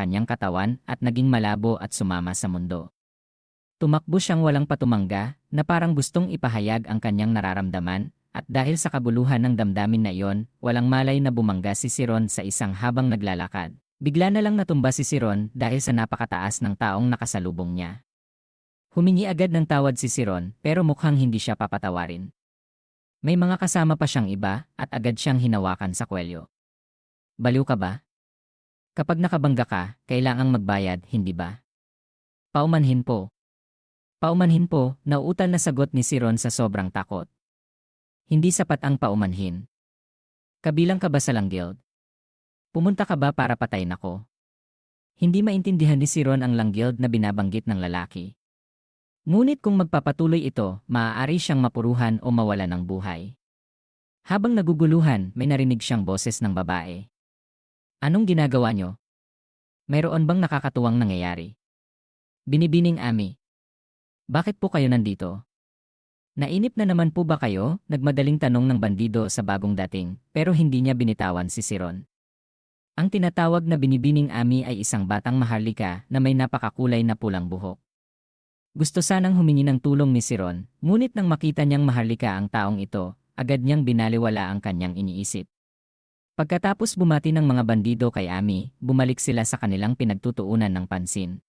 kanyang katawan at naging malabo at sumama sa mundo. Tumakbo siyang walang patumangga na parang gustong ipahayag ang kanyang nararamdaman at dahil sa kabuluhan ng damdamin na iyon, walang malay na bumangga si Siron sa isang habang naglalakad. Bigla na lang natumba si Siron dahil sa napakataas ng taong nakasalubong niya. Humingi agad ng tawad si Siron pero mukhang hindi siya papatawarin. May mga kasama pa siyang iba at agad siyang hinawakan sa kwelyo. Baliw ka ba? Kapag nakabangga ka, kailangang magbayad, hindi ba? Paumanhin po. Paumanhin po, nauutal na sagot ni Siron sa sobrang takot. Hindi sapat ang paumanhin. Kabilang ka ba sa Langguild? Pumunta ka ba para patayin ako? Hindi maintindihan ni Siron ang Langguild na binabanggit ng lalaki. Ngunit kung magpapatuloy ito, maaari siyang mapuruhan o mawala ng buhay. Habang naguguluhan, may narinig siyang boses ng babae. Anong ginagawa niyo? Mayroon bang nakakatuwang nangyayari? Binibining Ami. Bakit po kayo nandito? Nainip na naman po ba kayo? Nagmadaling tanong ng bandido sa bagong dating, pero hindi niya binitawan si Siron. Ang tinatawag na binibining Ami ay isang batang maharlika na may napakakulay na pulang buhok. Gusto sanang humingi ng tulong ni Siron, ngunit nang makita niyang maharlika ang taong ito, agad niyang binaliwala ang kanyang iniisip. Pagkatapos bumati ng mga bandido kay Ami, bumalik sila sa kanilang pinagtutuunan ng pansin.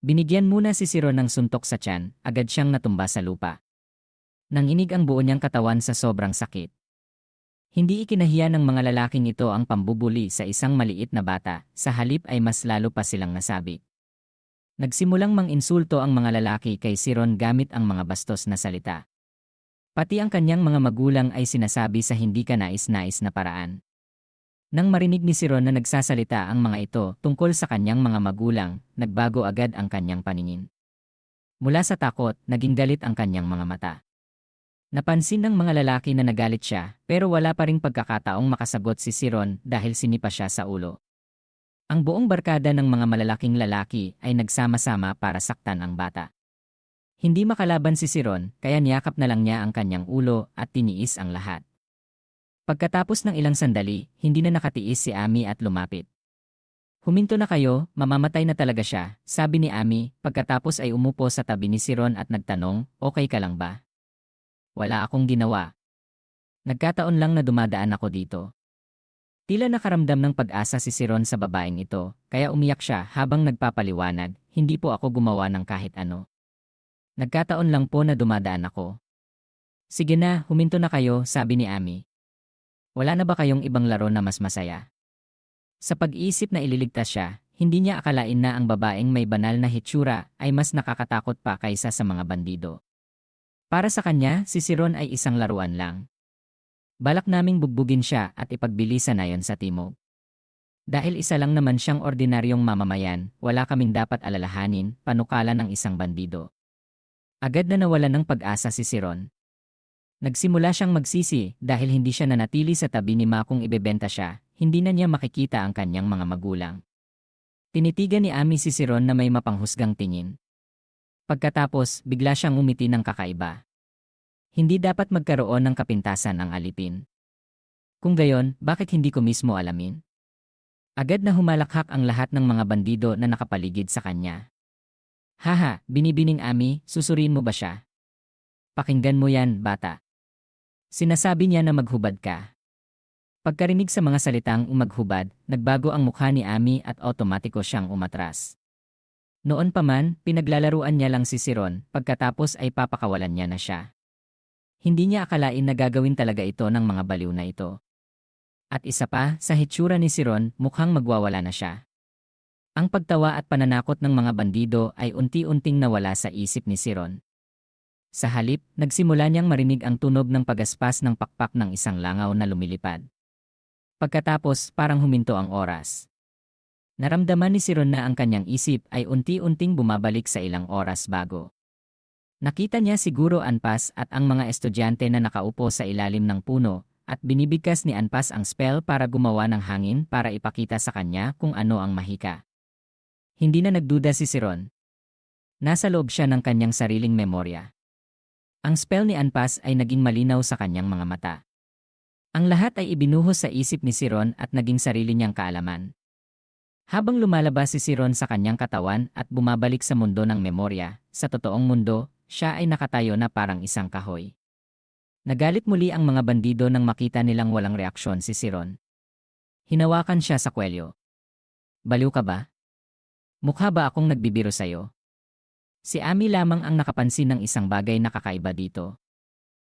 Binigyan muna si Siron ng suntok sa tiyan, agad siyang natumba sa lupa. Nanginig ang buo niyang katawan sa sobrang sakit. Hindi ikinahiya ng mga lalaking ito ang pambubuli sa isang maliit na bata, sa halip ay mas lalo pa silang nasabi. Nagsimulang mang-insulto ang mga lalaki kay Siron gamit ang mga bastos na salita. Pati ang kanyang mga magulang ay sinasabi sa hindi kanais-nais na paraan. Nang marinig ni Siron na nagsasalita ang mga ito tungkol sa kanyang mga magulang, nagbago agad ang kanyang paningin. Mula sa takot, naging galit ang kanyang mga mata. Napansin ng mga lalaki na nagalit siya, pero wala pa ring pagkakataong makasagot si Siron dahil sinipa siya sa ulo. Ang buong barkada ng mga malalaking lalaki ay nagsama-sama para saktan ang bata. Hindi makalaban si Siron, kaya niyakap na lang niya ang kanyang ulo at tiniis ang lahat. Pagkatapos ng ilang sandali, hindi na nakatiis si Ami at lumapit. Huminto na kayo, mamamatay na talaga siya, sabi ni Ami, pagkatapos ay umupo sa tabi ni Siron at nagtanong, okay ka lang ba? Wala akong ginawa. Nagkataon lang na dumadaan ako dito. Tila nakaramdam ng pag-asa si Siron sa babaeng ito, kaya umiyak siya habang nagpapaliwanag, hindi po ako gumawa ng kahit ano. Nagkataon lang po na dumadaan ako. Sige na, huminto na kayo, sabi ni Ami. Wala na ba kayong ibang laro na mas masaya? Sa pag-iisip na ililigtas siya, hindi niya akalain na ang babaeng may banal na hitsura ay mas nakakatakot pa kaysa sa mga bandido. Para sa kanya, si Siron ay isang laruan lang. Balak naming bugbugin siya at ipagbilisan na yon sa timog. Dahil isa lang naman siyang ordinaryong mamamayan, wala kaming dapat alalahanin, panukala ng isang bandido. Agad na nawalan ng pag-asa si Siron. Nagsimula siyang magsisi dahil hindi siya nanatili sa tabi ni Ma kung ibebenta siya, hindi na niya makikita ang kanyang mga magulang. Tinitigan ni Ami si Siron na may mapanghusgang tingin. Pagkatapos, bigla siyang umiti ng kakaiba. Hindi dapat magkaroon ng kapintasan ang alipin. Kung gayon, bakit hindi ko mismo alamin? Agad na humalakhak ang lahat ng mga bandido na nakapaligid sa kanya. Haha, binibining Ami, susuriin mo ba siya? Pakinggan mo yan, bata. Sinasabi niya na maghubad ka. Pagkarinig sa mga salitang umaghubad, nagbago ang mukha ni Ami at otomatiko siyang umatras. Noon pa man, pinaglalaruan niya lang si Siron, pagkatapos ay papakawalan niya na siya. Hindi niya akalain na gagawin talaga ito ng mga baliw na ito. At isa pa, sa hitsura ni Siron, mukhang magwawala na siya. Ang pagtawa at pananakot ng mga bandido ay unti-unting nawala sa isip ni Siron. Sa halip, nagsimula niyang marinig ang tunog ng pagaspas ng pakpak ng isang langaw na lumilipad. Pagkatapos, parang huminto ang oras. Naramdaman ni Siron na ang kanyang isip ay unti-unting bumabalik sa ilang oras bago. Nakita niya si Guro Anpas at ang mga estudyante na nakaupo sa ilalim ng puno at binibigkas ni Anpas ang spell para gumawa ng hangin para ipakita sa kanya kung ano ang mahika. Hindi na nagduda si Siron. Nasa loob siya ng kanyang sariling memorya. Ang spell ni Anpas ay naging malinaw sa kanyang mga mata. Ang lahat ay ibinuhos sa isip ni Siron at naging sarili niyang kaalaman. Habang lumalabas si Siron sa kanyang katawan at bumabalik sa mundo ng memorya, sa totoong mundo, siya ay nakatayo na parang isang kahoy. Nagalit muli ang mga bandido nang makita nilang walang reaksyon si Siron. Hinawakan siya sa kwelyo. Baliw ka ba? Mukha ba akong nagbibiro sa'yo? Si Ami lamang ang nakapansin ng isang bagay na kakaiba dito.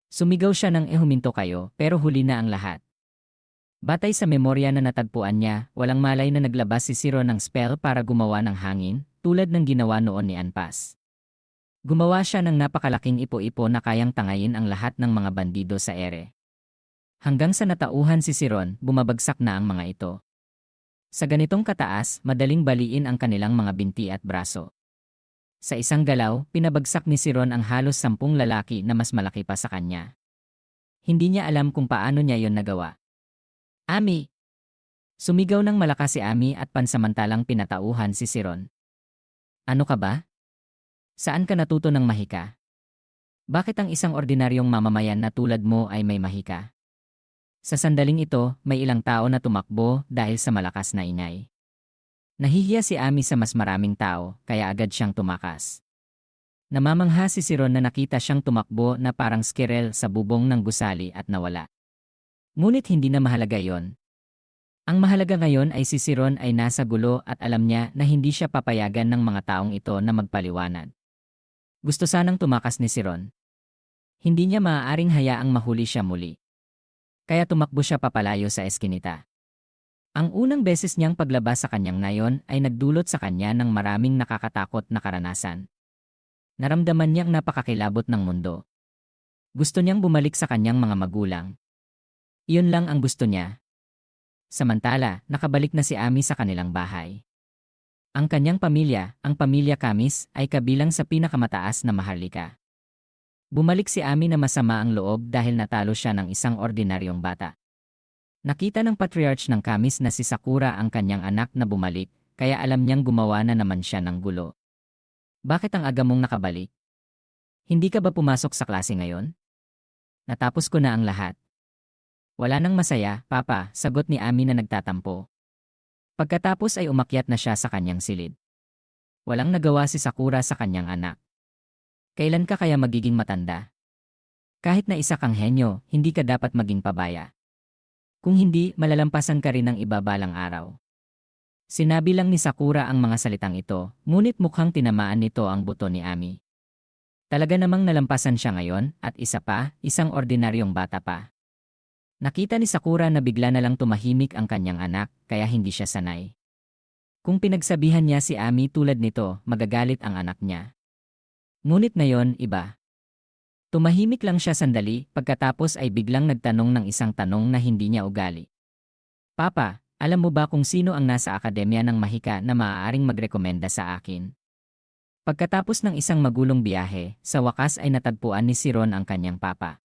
Sumigaw siya nang huminto kayo pero huli na ang lahat. Batay sa memorya na natagpuan niya, walang malay na naglabas si Siron ng spell para gumawa ng hangin, tulad ng ginawa noon ni Anpas. Gumawa siya ng napakalaking ipo-ipo na kayang tangayin ang lahat ng mga bandido sa ere. Hanggang sa natauhan si Siron, bumabagsak na ang mga ito. Sa ganitong kataas, madaling baliin ang kanilang mga binti at braso. Sa isang galaw, pinabagsak ni Siron ang halos 10 lalaki na mas malaki pa sa kanya. Hindi niya alam kung paano niya yon nagawa. Ami! Sumigaw ng malakas si Ami at pansamantalang pinatauhan si Siron. Ano ka ba? Saan ka natuto ng mahika? Bakit ang isang ordinaryong mamamayan na tulad mo ay may mahika? Sa sandaling ito, may ilang tao na tumakbo dahil sa malakas na ingay. Nahihiya si Ami sa mas maraming tao, kaya agad siyang tumakas. Namamangha si Siron na nakita siyang tumakbo na parang skirel sa bubong ng gusali at nawala. Ngunit hindi na mahalaga yon. Ang mahalaga ngayon ay si Siron ay nasa gulo at alam niya na hindi siya papayagan ng mga taong ito na magpaliwanag. Gusto sanang tumakas ni Siron. Hindi niya maaaring hayaang mahuli siya muli. Kaya tumakbo siya papalayo sa eskinita. Ang unang beses niyang paglabas sa kanyang nayon ay nagdulot sa kanya ng maraming nakakatakot na karanasan. Naramdaman niyang napakakilabot ng mundo. Gusto niyang bumalik sa kanyang mga magulang. Iyon lang ang gusto niya. Samantala, nakabalik na si Ami sa kanilang bahay. Ang kanyang pamilya, ang pamilya Kamis, ay kabilang sa pinakamataas na maharlika. Bumalik si Ami na masama ang loob dahil natalo siya ng isang ordinaryong bata. Nakita ng patriarch ng Kamis na si Sakura ang kanyang anak na bumalik, kaya alam niyang gumawa na naman siya ng gulo. Bakit ang aga mong nakabalik? Hindi ka ba pumasok sa klase ngayon? Natapos ko na ang lahat. Wala nang masaya, Papa, sagot ni Ami na nagtatampo. Pagkatapos ay umakyat na siya sa kanyang silid. Walang nagawa si Sakura sa kanyang anak. Kailan ka kaya magiging matanda? Kahit na isa kang henyo, hindi ka dapat maging pabaya. Kung hindi, malalampasan ka rin ng iba balang araw. Sinabi lang ni Sakura ang mga salitang ito, ngunit mukhang tinamaan nito ang buto ni Ami. Talaga namang nalampasan siya ngayon, at isa pa, isang ordinaryong bata pa. Nakita ni Sakura na bigla na lang tumahimik ang kanyang anak, kaya hindi siya sanay. Kung pinagsabihan niya si Ami tulad nito, magagalit ang anak niya. Ngunit ngayon, iba. Tumahimik lang siya sandali, pagkatapos ay biglang nagtanong ng isang tanong na hindi niya ugali. Papa, alam mo ba kung sino ang nasa akademya ng mahika na maaaring magrekomenda sa akin? Pagkatapos ng isang magulong biyahe, sa wakas ay natagpuan ni Siron ang kanyang papa.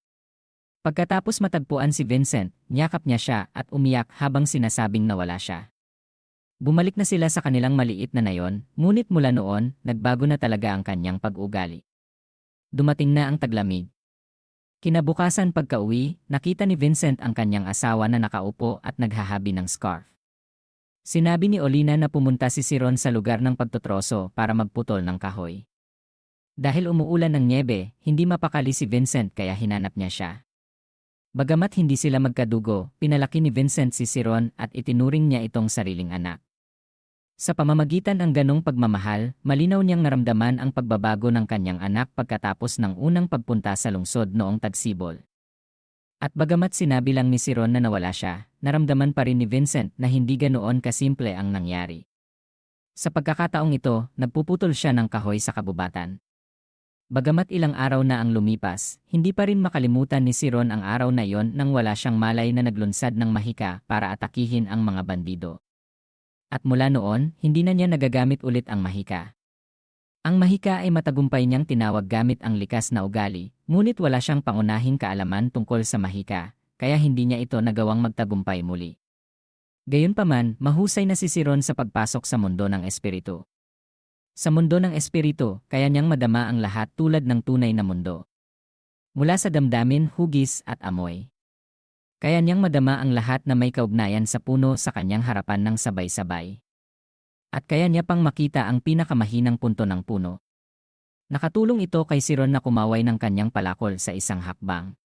Pagkatapos matagpuan si Vincent, niyakap niya siya at umiyak habang sinasabing nawala siya. Bumalik na sila sa kanilang maliit na nayon, ngunit mula noon, nagbago na talaga ang kanyang pag-ugali. Dumating na ang taglamig. Kinabukasan pagka-uwi, nakita ni Vincent ang kanyang asawa na nakaupo at naghahabi ng scarf. Sinabi ni Olina na pumunta si Siron sa lugar ng pagtotroso para magputol ng kahoy. Dahil umuulan ng niebe, hindi mapakali si Vincent kaya hinanap niya siya. Bagamat hindi sila magkadugo, pinalaki ni Vincent si Siron at itinuring niya itong sariling anak. Sa pamamagitan ng ganong pagmamahal, malinaw niyang naramdaman ang pagbabago ng kanyang anak pagkatapos ng unang pagpunta sa lungsod noong tagsibol. At bagamat sinabi lang ni Siron na nawala siya, naramdaman pa rin ni Vincent na hindi ganoon kasimple ang nangyari. Sa pagkakataong ito, nagpuputol siya ng kahoy sa kabubatan. Bagamat ilang araw na ang lumipas, hindi pa rin makalimutan ni Siron ang araw na iyon nang wala siyang malay na naglunsad ng mahika para atakihin ang mga bandido. At mula noon, hindi na niya nagagamit ulit ang mahika. Ang mahika ay matagumpay niyang tinawag gamit ang likas na ugali, ngunit wala siyang pangunahing kaalaman tungkol sa mahika, kaya hindi niya ito nagawang magtagumpay muli. Gayunpaman, mahusay na si Siron sa pagpasok sa mundo ng espiritu. Sa mundo ng espiritu, kaya niyang madama ang lahat tulad ng tunay na mundo. Mula sa damdamin, hugis at amoy. Kaya niyang madama ang lahat na may kaugnayan sa puno sa kanyang harapan ng sabay-sabay. At kaya niya pang makita ang pinakamahinang punto ng puno. Nakatulong ito kay Siron na kumaway ng kanyang palakol sa isang hakbang.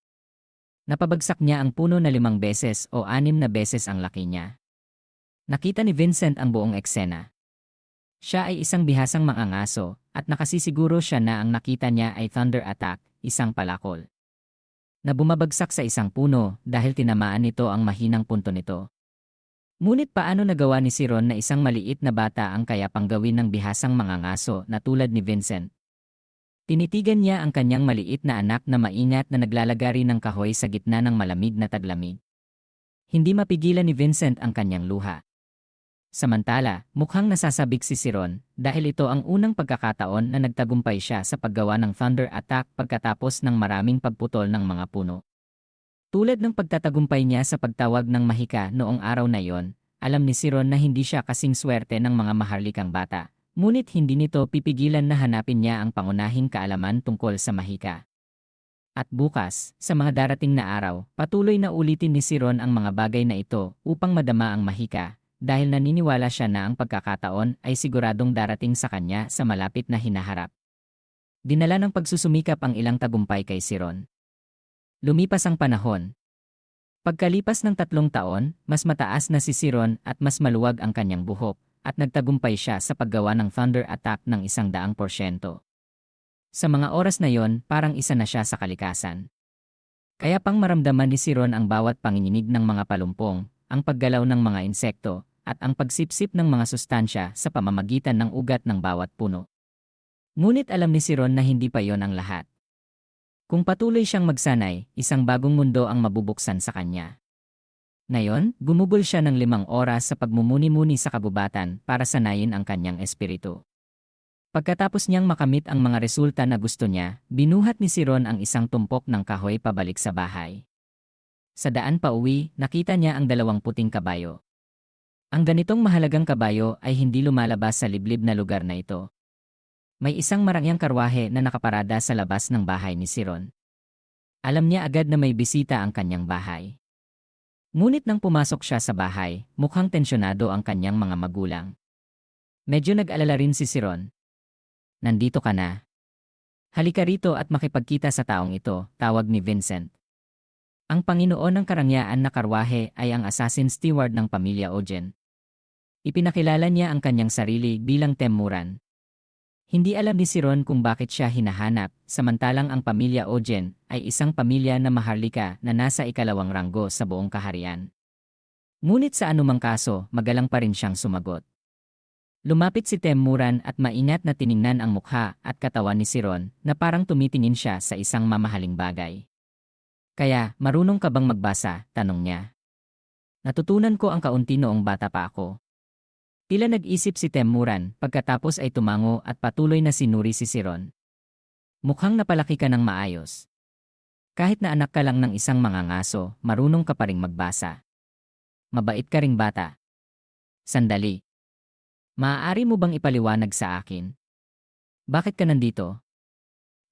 Napabagsak niya ang puno na 5 beses o 6 na beses ang laki niya. Nakita ni Vincent ang buong eksena. Siya ay isang bihasang mangangaso at nakasisiguro siya na ang nakita niya ay thunder attack, isang palakol na bumabagsak sa isang puno dahil tinamaan nito ang mahinang punto nito. Ngunit paano nagawa ni Siron na isang maliit na bata ang kaya pang gawin ng bihasang mangangaso na tulad ni Vincent? Tinitigan niya ang kanyang maliit na anak na maingat na naglalagari ng kahoy sa gitna ng malamig na taglamig. Hindi mapigilan ni Vincent ang kanyang luha. Samantala, mukhang nasasabik si Siron dahil ito ang unang pagkakataon na nagtagumpay siya sa paggawa ng thunder attack pagkatapos ng maraming pagputol ng mga puno. Tulad ng pagtatagumpay niya sa pagtawag ng mahika noong araw na iyon, alam ni Siron na hindi siya kasing swerte ng mga maharlikang bata, ngunit hindi nito pipigilan na hanapin niya ang pangunahing kaalaman tungkol sa mahika. At bukas, sa mga darating na araw, patuloy na ulitin ni Siron ang mga bagay na ito upang madama ang mahika, dahil naniniwala siya na ang pagkakataon ay siguradong darating sa kanya sa malapit na hinaharap. Dinala ng pagsusumikap ang ilang tagumpay kay Siron. Lumipas ang panahon. Pagkalipas ng 3 taon, mas mataas na si Siron at mas maluwag ang kanyang buhok, at nagtagumpay siya sa paggawa ng thunder attack ng 100%. Sa mga oras na yon, parang isa na siya sa kalikasan. Kaya pang maramdaman ni Siron ang bawat panginginig ng mga palumpong, ang paggalaw ng mga insekto, at ang pagsipsip ng mga sustansya sa pamamagitan ng ugat ng bawat puno. Ngunit alam ni Siron na hindi pa yon ang lahat. Kung patuloy siyang magsanay, isang bagong mundo ang mabubuksan sa kanya. Ngayon, gumugol siya ng 5 oras sa pagmumuni-muni sa kabubatan para sanayin ang kanyang espiritu. Pagkatapos niyang makamit ang mga resulta na gusto niya, binuhat ni Siron ang isang tumpok ng kahoy pabalik sa bahay. Sa daan pa uwi, nakita niya ang 2 puting kabayo. Ang ganitong mahalagang kabayo ay hindi lumalabas sa liblib na lugar na ito. May isang marangyang karwahe na nakaparada sa labas ng bahay ni Siron. Alam niya agad na may bisita ang kanyang bahay. Ngunit nang pumasok siya sa bahay, mukhang tensyonado ang kanyang mga magulang. Medyo nag-alala rin si Siron. "Nandito ka na. Halika rito at makipagkita sa taong ito," tawag ni Vincent. Ang Panginoon ng karangyaan na karwahe ay ang assassin steward ng pamilya Ogen. Ipinakilala niya ang kanyang sarili bilang Temuran. Hindi alam ni Siron kung bakit siya hinahanap, samantalang ang pamilya Ogen ay isang pamilya na maharlika na nasa 2nd ranggo sa buong kaharian. Ngunit sa anumang kaso, magalang pa rin siyang sumagot. Lumapit si Temuran at maingat na tiningnan ang mukha at katawan ni Siron na parang tumitingin siya sa isang mamahaling bagay. "Kaya, marunong ka bang magbasa?" tanong niya. "Natutunan ko ang kaunti noong bata pa ako." Tila nag-isip si Temuran, pagkatapos ay tumango at patuloy na sinuri si Siron. "Mukhang napalaki ka ng maayos. Kahit na anak ka lang ng isang mangangaso, marunong ka pa ring magbasa. Mabait ka ring bata." "Sandali. Maaari mo bang ipaliwanag sa akin? Bakit ka nandito?"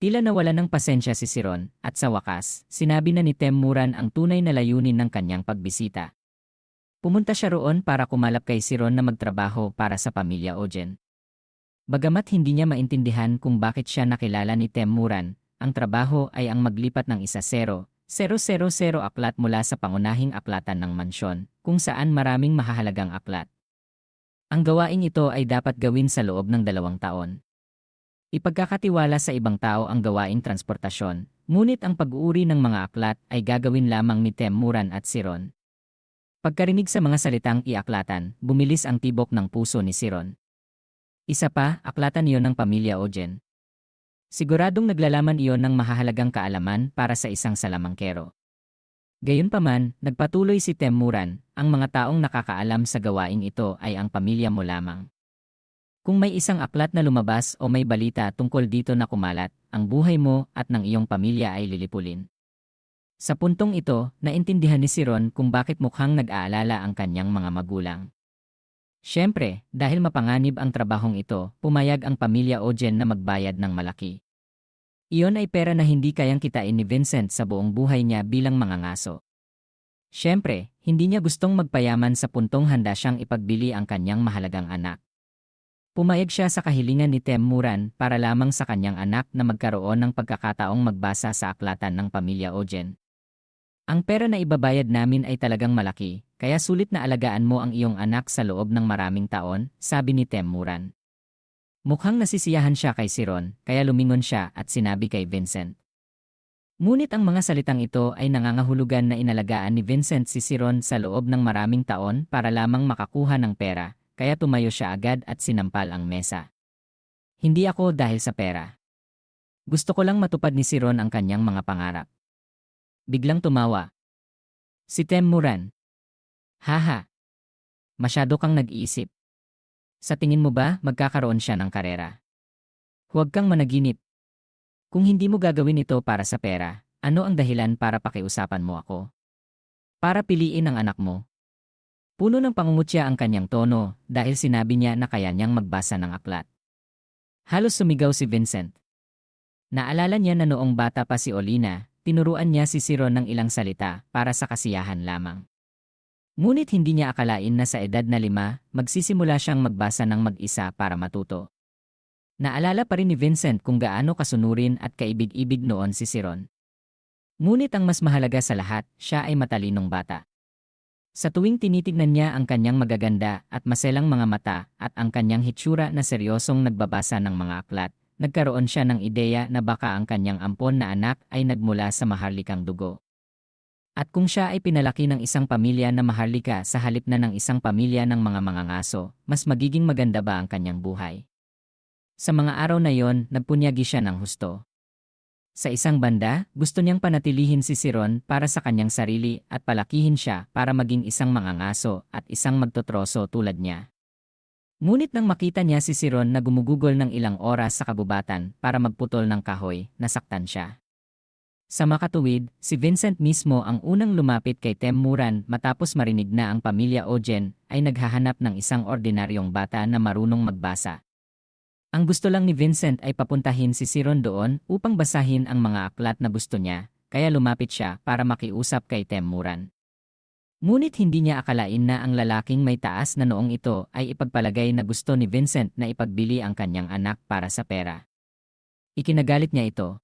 Tila nawala ng pasensya si Siron, at sa wakas, sinabi na ni Temuran ang tunay na layunin ng kanyang pagbisita. Pumunta siya roon para kumalap kay Siron na magtrabaho para sa pamilya Ogen. Bagamat hindi niya maintindihan kung bakit siya nakilala ni Temuran, ang trabaho ay ang maglipat ng 1,000,000 aklat mula sa pangunahing aklatan ng mansyon, kung saan maraming mahahalagang aklat. Ang gawaing ito ay dapat gawin sa loob ng 2 taon. Ipagkakatiwala sa ibang tao ang gawaing transportasyon, ngunit ang pag-uuri ng mga aklat ay gagawin lamang ni Temuran at Siron. Pagkarinig sa mga salitang iaklatan, bumilis ang tibok ng puso ni Siron. Isa pa, aklatan iyon ng pamilya Ogen. Siguradong naglalaman iyon ng mahahalagang kaalaman para sa isang salamangkero. Gayunpaman, nagpatuloy si Temuran, ang mga taong nakakaalam sa gawaing ito ay ang pamilya mo lamang. Kung may isang aklat na lumabas o may balita tungkol dito na kumalat, ang buhay mo at ng iyong pamilya ay lilipulin. Sa puntong ito, naintindihan ni Siron kung bakit mukhang nag-aalala ang kanyang mga magulang. Siyempre, dahil mapanganib ang trabahong ito, pumayag ang pamilya Ogen na magbayad ng malaki. Iyon ay pera na hindi kayang kitain ni Vincent sa buong buhay niya bilang mangangaso. Siyempre, hindi niya gustong magpayaman sa puntong handa siyang ipagbili ang kanyang mahalagang anak. Pumayag siya sa kahilingan ni Temuran para lamang sa kanyang anak na magkaroon ng pagkakataong magbasa sa aklatan ng pamilya Ojen. Ang pera na ibabayad namin ay talagang malaki, kaya sulit na alagaan mo ang iyong anak sa loob ng maraming taon, sabi ni Temuran. Mukhang nasisiyahan siya kay Siron, kaya lumingon siya at sinabi kay Vincent. Ngunit ang mga salitang ito ay nangangahulugan na inalagaan ni Vincent si Siron sa loob ng maraming taon para lamang makakuha ng pera, kaya tumayo siya agad at sinampal ang mesa. Hindi ako dahil sa pera. Gusto ko lang matupad ni Siron ang kanyang mga pangarap. Biglang tumawa. Si Temuran. Haha. Masyado kang nag-iisip. Sa tingin mo ba magkakaroon siya ng karera? Huwag kang managinip. Kung hindi mo gagawin ito para sa pera, ano ang dahilan para pakiusapan mo ako? Para piliin ang anak mo. Puno ng pangungutya ang kanyang tono dahil sinabi niya na kaya niyang magbasa ng aklat. Halos sumigaw si Vincent. Naalala niya na noong bata pa si Olina, tinuruan niya si Siron ng ilang salita para sa kasiyahan lamang. Ngunit hindi niya akalain na sa edad na 5, magsisimula siyang magbasa ng mag-isa para matuto. Naalala pa rin ni Vincent kung gaano kasunurin at kaibig-ibig noon si Siron. Ngunit ang mas mahalaga sa lahat, siya ay matalinong bata. Sa tuwing tinitignan niya ang kanyang magaganda at maselang mga mata at ang kanyang hitsura na seryosong nagbabasa ng mga aklat, nagkaroon siya ng ideya na baka ang kanyang ampon na anak ay nagmula sa maharlikang dugo. At kung siya ay pinalaki ng isang pamilya na maharlika sa halip na ng isang pamilya ng mga mangangaso, mas magiging maganda ba ang kanyang buhay? Sa mga araw na yon, nagpunyagi siya ng husto. Sa isang banda, gusto niyang panatilihin si Siron para sa kanyang sarili at palakihin siya para maging isang mangangaso at isang magtotroso tulad niya. Ngunit nang makita niya si Siron na gumugugol ng ilang oras sa kabubatan para magputol ng kahoy, nasaktan siya. Sa makatuwid, si Vincent mismo ang unang lumapit kay Temuran matapos marinig na ang pamilya Ojen ay naghahanap ng isang ordinaryong bata na marunong magbasa. Ang gusto lang ni Vincent ay papuntahin si Siron doon upang basahin ang mga aklat na gusto niya, kaya lumapit siya para makiusap kay Temuran. Ngunit hindi niya akalain na ang lalaking may taas na noong ito ay ipagpalagay na gusto ni Vincent na ipagbili ang kanyang anak para sa pera. Ikinagalit niya ito.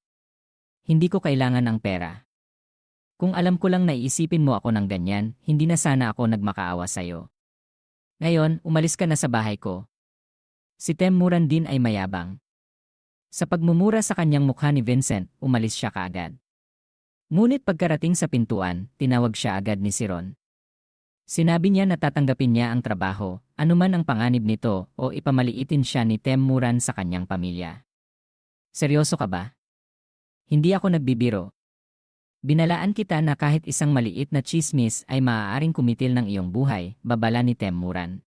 Hindi ko kailangan ang pera. Kung alam ko lang na iisipin mo ako ng ganyan, hindi na sana ako nagmakaawa sa'yo. Ngayon, umalis ka na sa bahay ko. Si Temuran din ay mayabang. Sa pagmumura sa kanyang mukha ni Vincent, umalis siya kaagad. Ngunit pagkarating sa pintuan, tinawag siya agad ni Siron. Sinabi niya na tatanggapin niya ang trabaho, anuman ang panganib nito o ipamaliitin siya ni Temuran sa kanyang pamilya. Seryoso ka ba? Hindi ako nagbibiro. Binalaan kita na kahit isang maliit na chismis ay maaaring kumitil ng iyong buhay, babala ni Temuran.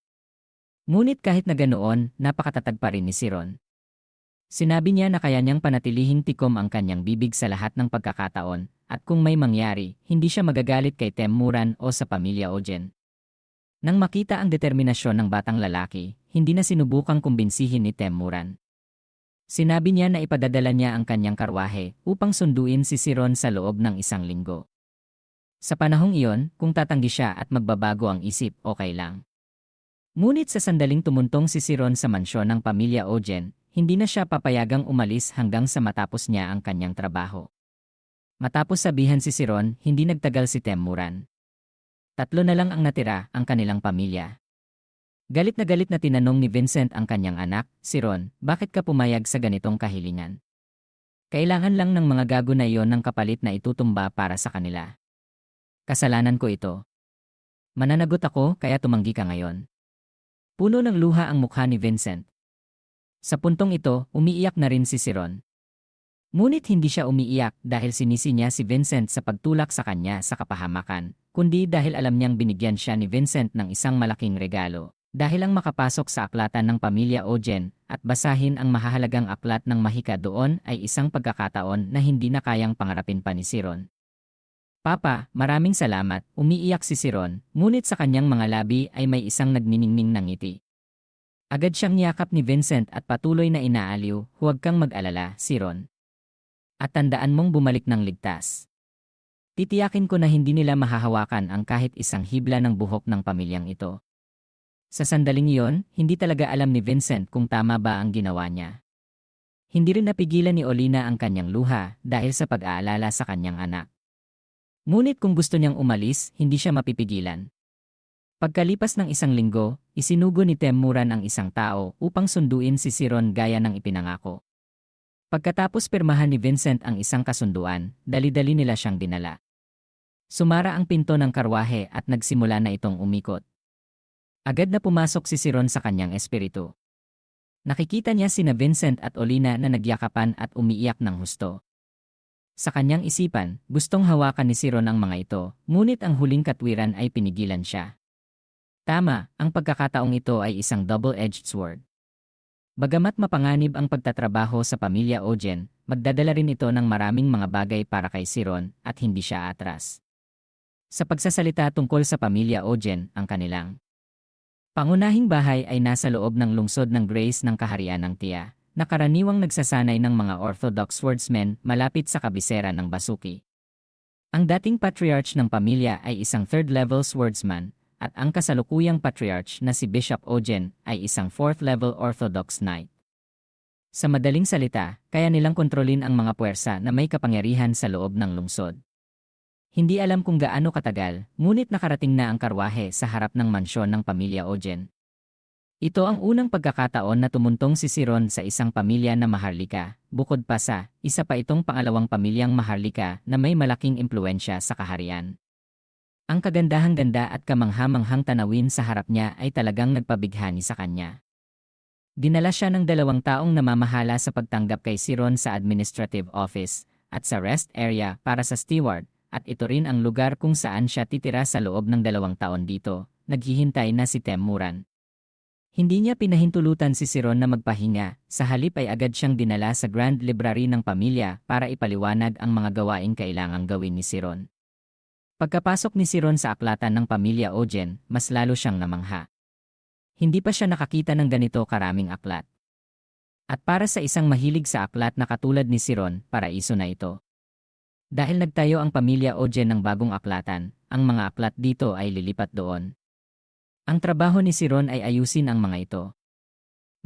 Ngunit kahit na ganoon, napakatatag pa rin ni Siron. Sinabi niya na kaya niyang panatilihing tikom ang kanyang bibig sa lahat ng pagkakataon, at kung may mangyari, hindi siya magagalit kay Temuran o sa pamilya Ojen. Nang makita ang determinasyon ng batang lalaki, hindi na sinubukang kumbinsihin ni Temuran. Sinabi niya na ipadadala niya ang kanyang karwahe upang sunduin si Siron sa loob ng 1 linggo. Sa panahong iyon, kung tatanggi siya at magbabago ang isip, okay lang. Ngunit sa sandaling tumuntong si Siron sa mansyon ng pamilya Ojen, hindi na siya papayagang umalis hanggang sa matapos niya ang kanyang trabaho. Matapos sabihan si Siron, hindi nagtagal si Temuran. 3 na lang ang natira, ang kanilang pamilya. Galit na tinanong ni Vincent ang kanyang anak, Siron, bakit ka pumayag sa ganitong kahilingan? Kailangan lang ng mga gago na iyon ng kapalit na itutumba para sa kanila. Kasalanan ko ito. Mananagot ako kaya tumanggi ka ngayon. Puno ng luha ang mukha ni Vincent. Sa puntong ito, umiiyak na rin si Siron. Ngunit hindi siya umiiyak dahil sinisi niya si Vincent sa pagtulak sa kanya sa kapahamakan, kundi dahil alam niyang binigyan siya ni Vincent ng isang malaking regalo. Dahil ang makapasok sa aklatan ng pamilya Ojen at basahin ang mahahalagang aklat ng mahika doon ay isang pagkakataon na hindi na kayang pangarapin pa ni Siron. Papa, maraming salamat, umiiyak si Siron, ngunit sa kanyang mga labi ay may isang nagniningning na ngiti. Agad siyang niyakap ni Vincent at patuloy na inaaliw, huwag kang mag-alala, Siron. At tandaan mong bumalik ng ligtas. Titiyakin ko na hindi nila mahahawakan ang kahit isang hibla ng buhok ng pamilyang ito. Sa sandaling iyon, hindi talaga alam ni Vincent kung tama ba ang ginawa niya. Hindi rin napigilan ni Olina ang kanyang luha dahil sa pag-aalala sa kanyang anak. Ngunit kung gusto niyang umalis, hindi siya mapipigilan. Pagkalipas ng isang linggo, isinugo ni Temuran ang isang tao upang sunduin si Siron gaya ng ipinangako. Pagkatapos pirmahan ni Vincent ang isang kasunduan, dali-dali nila siyang dinala. Sumara ang pinto ng karwahe at nagsimula na itong umikot. Agad na pumasok si Siron sa kanyang espiritu. Nakikita niya sina Vincent at Olina na nagyakapan at umiiyak ng husto. Sa kanyang isipan, gustong hawakan ni Siron ang mga ito, ngunit ang huling katwiran ay pinigilan siya. Tama, ang pagkakataong ito ay isang double-edged sword. Bagamat mapanganib ang pagtatrabaho sa pamilya Ogen, magdadala rin ito ng maraming mga bagay para kay Siron at hindi siya atras. Sa pagsasalita tungkol sa pamilya Ogen, ang kanilang pangunahing bahay ay nasa loob ng lungsod ng Grace ng Kaharian ng Tia, na karaniwang nagsasanay ng mga Orthodox swordsmen malapit sa kabisera ng Basuki. Ang dating patriarch ng pamilya ay isang third-level swordsman, at ang kasalukuyang patriarch na si Bishop Ogen ay isang fourth-level Orthodox knight. Sa madaling salita, kaya nilang kontrolin ang mga puwersa na may kapangyarihan sa loob ng lungsod. Hindi alam kung gaano katagal, ngunit nakarating na ang karwahe sa harap ng mansyon ng pamilya Ogen. Ito ang unang pagkakataon na tumuntong si Siron sa isang pamilya na maharlika, bukod pa sa, isa pa itong pangalawang pamilyang maharlika na may malaking impluensya sa kaharian. Ang kagandahang-ganda at kamangha-manghang tanawin sa harap niya ay talagang nagpabighani sa kanya. Dinala siya ng 2 taong namamahala sa pagtanggap kay Siron sa administrative office at sa rest area para sa steward, at ito rin ang lugar kung saan siya titira sa loob ng 2 taon dito, naghihintay na si Temuran. Hindi niya pinahintulutan si Siron na magpahinga, sa halip ay agad siyang dinala sa Grand Library ng pamilya para ipaliwanag ang mga gawaing kailangang gawin ni Siron. Pagkapasok ni Siron sa aklatan ng pamilya Ogen, mas lalo siyang namangha. Hindi pa siya nakakita ng ganito karaming aklat. At para sa isang mahilig sa aklat na katulad ni Siron, paraiso na ito. Dahil nagtayo ang pamilya Ogen ng bagong aklatan, ang mga aklat dito ay lilipat doon. Ang trabaho ni Siron ay ayusin ang mga ito.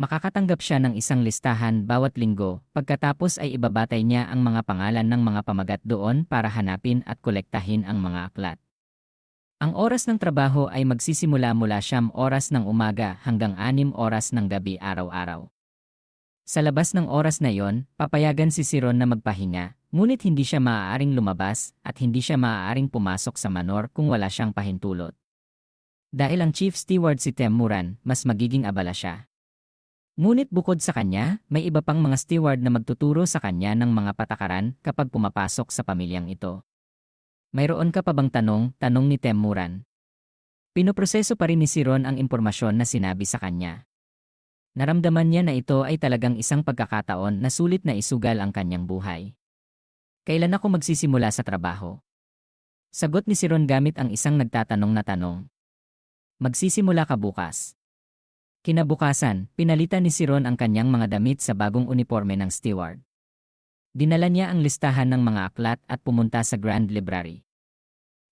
Makakatanggap siya ng isang listahan bawat linggo, pagkatapos ay ibabatay niya ang mga pangalan ng mga pamagat doon para hanapin at kolektahin ang mga aklat. Ang oras ng trabaho ay magsisimula mula 9 oras ng umaga hanggang 6 oras ng gabi araw-araw. Sa labas ng oras na yon, papayagan si Siron na magpahinga, ngunit hindi siya maaaring lumabas at hindi siya maaaring pumasok sa manor kung wala siyang pahintulot. Dahil ang chief steward si Temuran, mas magiging abala siya. Ngunit bukod sa kanya, may iba pang mga steward na magtuturo sa kanya ng mga patakaran kapag pumapasok sa pamilyang ito. Mayroon ka pa bang tanong ni Temuran? Pinoproseso pa rin ni Siron ang impormasyon na sinabi sa kanya. Naramdaman niya na ito ay talagang isang pagkakataon na sulit na isugal ang kanyang buhay. Kailan ako magsisimula sa trabaho? Sagot ni Siron gamit ang isang nagtatanong na tanong. Magsisimula ka bukas. Kinabukasan, pinalitan ni Siron ang kanyang mga damit sa bagong uniforme ng steward. Dinala niya ang listahan ng mga aklat at pumunta sa Grand Library.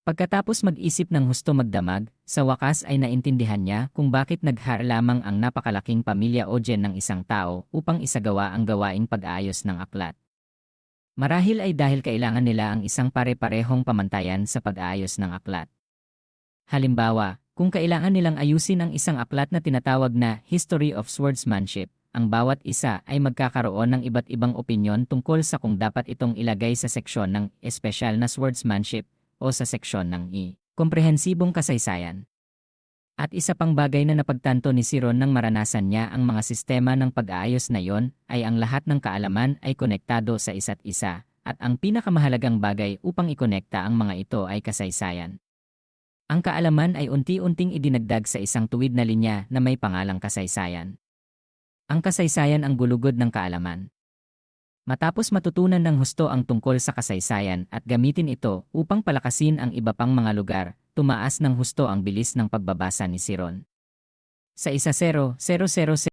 Pagkatapos mag-isip ng husto magdamag, sa wakas ay naintindihan niya kung bakit nag-hire lamang ang napakalaking pamilya Ogen ng isang tao upang isagawa ang gawaing pag-aayos ng aklat. Marahil ay dahil kailangan nila ang isang pare-parehong pamantayan sa pag-aayos ng aklat. Halimbawa, kung kailangan nilang ayusin ang isang aklat na tinatawag na History of Swordsmanship, ang bawat isa ay magkakaroon ng iba't ibang opinyon tungkol sa kung dapat itong ilagay sa seksyon ng Espesyal na Swordsmanship o sa seksyon ng komprehensibong kasaysayan. At isa pang bagay na napagtanto ni Siron nang maranasan niya ang mga sistema ng pag-aayos na yon ay ang lahat ng kaalaman ay konektado sa isa't isa, at ang pinakamahalagang bagay upang ikonekta ang mga ito ay kasaysayan. Ang kaalaman ay unti-unting idinagdag sa isang tuwid na linya na may pangalang kasaysayan. Ang kasaysayan ang gulugod ng kaalaman. Matapos matutunan ng husto ang tungkol sa kasaysayan at gamitin ito upang palakasin ang iba pang mga lugar, tumaas ng husto ang bilis ng pagbabasa ni Siron. Sa 1000